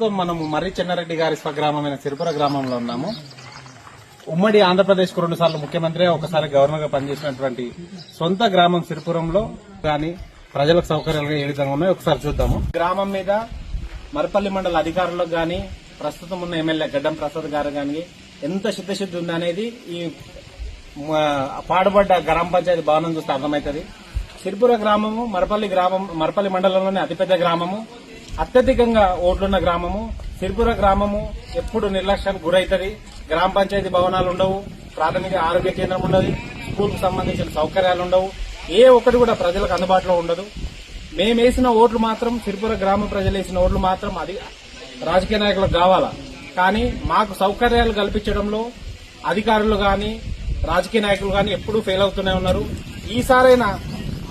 ప్రస్తుతం మనము మర్రి చెన్నారెడ్డి గారి స్వగ్రామమైన సిరిపుర గ్రామంలో ఉన్నాము. ఉమ్మడి ఆంధ్రప్రదేశ్ కు 2 సార్లు ముఖ్యమంత్రి, ఒకసారి గవర్నర్ గా పనిచేసినటువంటి సొంత గ్రామం సిరిపురంలో గాని ప్రజలకు సౌకర్యాలుగా ఏ విధంగా ఉన్నాయో ఒకసారి చూద్దాము. గ్రామం మీద మరపల్లి మండల అధికారులకు గాని ప్రస్తుతం ఉన్న ఎమ్మెల్యే గడ్డం ప్రసాద్ గారు గాని ఎంత చిత్తశుద్ధి ఉందనేది ఈ పాడుబడ్డ గ్రామ పంచాయతీ భవనం చూస్తే అర్థమవుతుంది. సిరిపుర గ్రామము మరపల్లి మండలంలోనే అతిపెద్ద గ్రామము, అత్యధికంగా ఓట్లున్న గ్రామము. సిరిపుర గ్రామము ఎప్పుడు నిర్లక్ష్యానికి గురైతుంది. గ్రామ పంచాయతీ భవనాలు ఉండవు, ప్రాథమిక ఆరోగ్య కేంద్రం ఉండదు, స్కూల్ కు సంబంధించిన సౌకర్యాలు ఉండవు, ఏ ఒక్కటి కూడా ప్రజలకు అందుబాటులో ఉండదు. మేము వేసిన ఓట్లు మాత్రం, సిరిపుర గ్రామ ప్రజలు వేసిన ఓట్లు మాత్రం అది రాజకీయ నాయకులకు కావాలా. కానీ మాకు సౌకర్యాలు కల్పించడంలో అధికారులు గాని రాజకీయ నాయకులు గాని ఎప్పుడూ ఫెయిల్ అవుతూనే ఉన్నారు. ఈసారైనా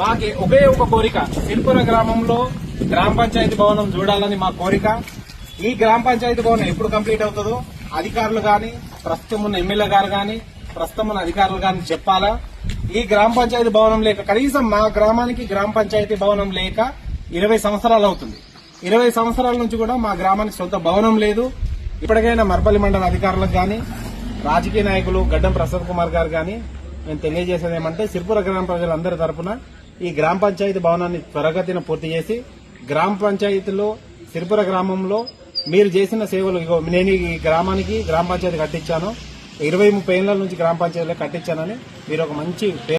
మాకు ఒకే ఒక కోరిక, సిరిపుర గ్రామంలో గ్రామ పంచాయతీ భవనం చూడాలని మా కోరిక. ఈ గ్రామ పంచాయతీ భవనం ఎప్పుడు కంప్లీట్ అవుతుందో అధికారులు గాని, ప్రస్తుతం ఉన్న ఎమ్మెల్యే గారు గాని, ప్రస్తుతం ఉన్న అధికారులు గాని చెప్పాలా. ఈ గ్రామ పంచాయతీ భవనం లేక, కనీసం మా గ్రామానికి గ్రామ పంచాయతీ భవనం లేక 20 సంవత్సరాలు అవుతుంది. 20 సంవత్సరాల నుంచి కూడా మా గ్రామానికి సొంత భవనం లేదు. ఇప్పటికైనా మరపల్లి మండల అధికారులకు గాని, రాజకీయ నాయకులు గడ్డం ప్రసాద్ కుమార్ గారు గాని మేము తెలియజేసేది ఏమంటే, సిరిపుర గ్రామ ప్రజలందరి తరపున ఈ గ్రామ పంచాయతీ భవనాన్ని త్వరగతిన పూర్తి చేసి, గ్రామ పంచాయతీలో సిరిపుర గ్రామంలో మీరు చేసిన సేవలు, నేను ఈ గ్రామానికి గ్రామ పంచాయతీ కట్టించాను, 20-30 ఏళ్ల నుంచి గ్రామ పంచాయతీలో కట్టించానని మీరు ఒక మంచి